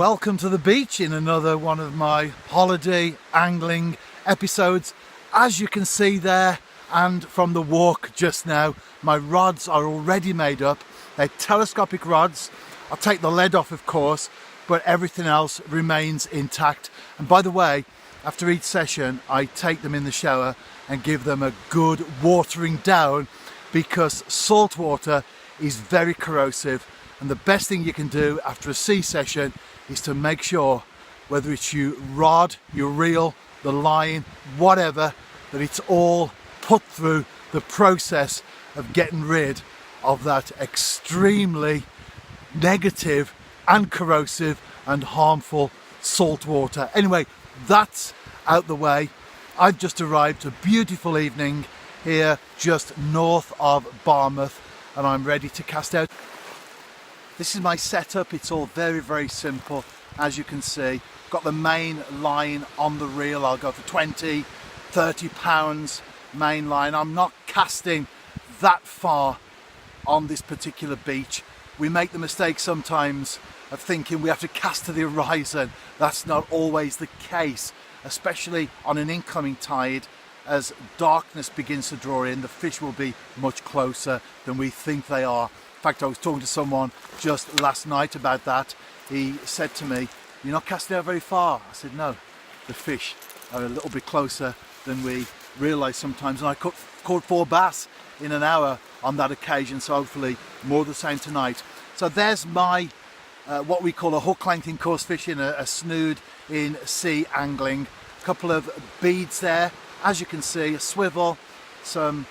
Welcome to the beach in another one of my holiday angling episodes. As you can see there, and from the walk just now, my rods are already made up. They're telescopic rods. I'll take the lead off, of course, but everything else remains intact. And by the way, after each session, I take them in the shower and give them a good watering down, because salt water is very corrosive. And the best thing you can do after a sea session is to make sure, whether it's your rod, your reel, the line, whatever, that it's all put through the process of getting rid of that extremely negative and corrosive and harmful salt water. Anyway, that's out the way. I've just arrived, a beautiful evening here just north of Barmouth, and I'm ready to cast out. This is my setup. It's all very simple. As you can see, got the main line on the reel. I'll go for 20, 30 pounds main line. I'm not casting that far on this particular beach. We make the mistake sometimes of thinking we have to cast to the horizon. That's not always the case, especially on an incoming tide. As darkness begins to draw in, the fish will be much closer than we think they are. In fact, I was talking to someone just last night about that. He said to me, "You're not casting out very far." I said, "No, the fish are a little bit closer than we realise sometimes." And I caught 4 bass in an hour on that occasion, so hopefully more the same tonight. So there's my what we call a hook length in coarse fishing, a snood in sea angling. A couple of beads there, as you can see, a swivel, some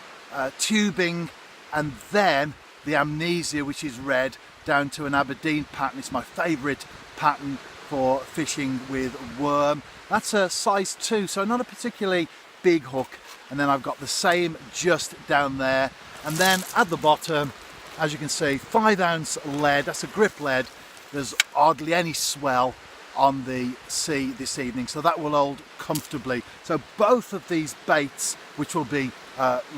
tubing, and then the amnesia, which is red, down to an Aberdeen pattern. It's my favourite pattern for fishing with worm. That's a size 2, so not a particularly big hook. And then I've got the same just down there. And then at the bottom, as you can see, 5-ounce lead. That's a grip lead. There's hardly any swell on the sea this evening, so that will hold comfortably. So both of these baits, which will be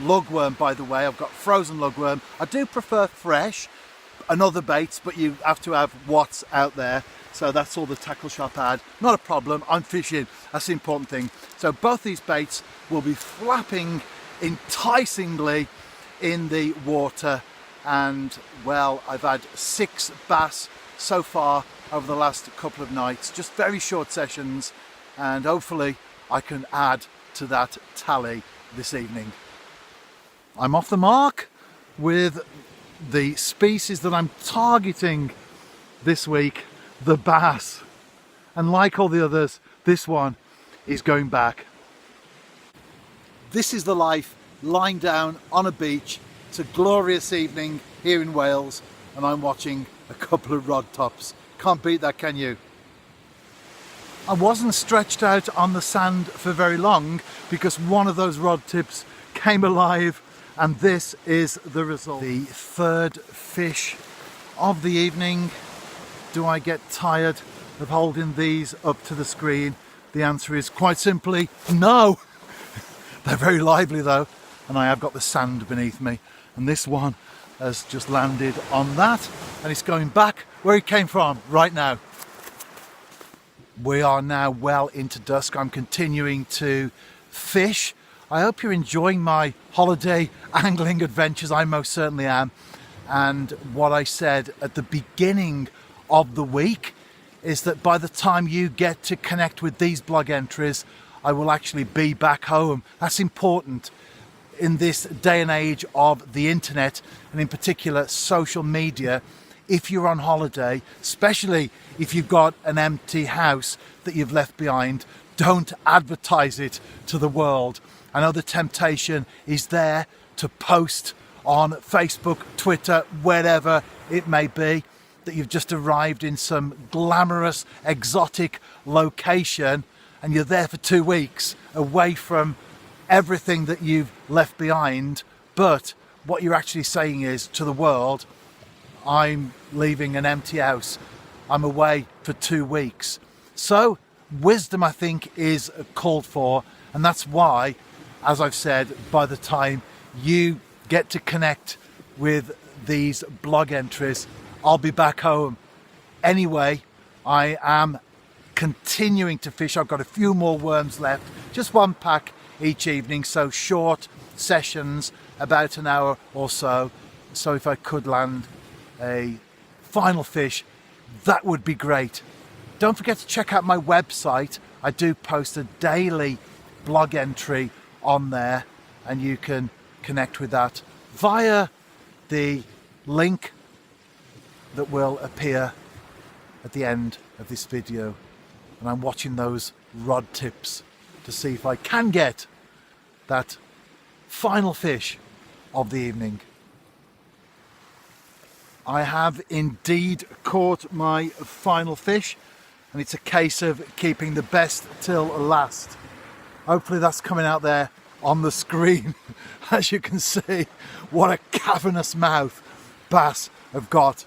lugworm, by the way, I've got frozen lugworm. I do prefer fresh and other baits, but you have to have what's out there. So that's all the tackle shop had. Not a problem, I'm fishing, that's the important thing. So both these baits will be flapping enticingly in the water, and well, I've had 6 bass so far over the last couple of nights, just very short sessions, and hopefully I can add to that tally this evening. I'm off the mark with the species that I'm targeting this week, the bass, and like all the others, this one is going back. This is the life lying down on a beach. It's a glorious evening here in Wales, and I'm watching a couple of rod tops. Can't beat that, can you? I wasn't stretched out on the sand for very long because one of those rod tips came alive, and this is the result. The third fish of the evening. Do I get tired of holding these up to the screen? The answer is quite simply no. They're very lively though, and I have got the sand beneath me, and this one has just landed on that, and it's going back where it came from right now. We are now well into dusk. I'm continuing to fish. I hope you're enjoying my holiday angling adventures. I most certainly am. And what I said at the beginning of the week is that by the time you get to connect with these blog entries, I will actually be back home. That's important in this day and age of the internet, and in particular social media. If you're on holiday, especially if you've got an empty house that you've left behind, don't advertise it to the world. I know the temptation is there to post on Facebook, Twitter, wherever it may be, that you've just arrived in some glamorous, exotic location and you're there for 2 weeks away from everything that you've left behind. But what you're actually saying is to the world, I'm leaving an empty house. I'm away for 2 weeks. So wisdom, I think, is called for. And that's why, as I've said, by the time you get to connect with these blog entries, I'll be back home. Anyway, I am continuing to fish. I've got a few more worms left, just one pack each evening, so short sessions, about an hour or so. So if I could land a final fish, that would be great. Don't forget to check out my website. I do post a daily blog entry on there, and you can connect with that via the link that will appear at the end of this video. And I'm watching those rod tips to see if I can get that final fish of the evening. I have indeed caught my final fish, and it's a case of keeping the best till last. Hopefully that's coming out there on the screen. As you can see, what a cavernous mouth bass have got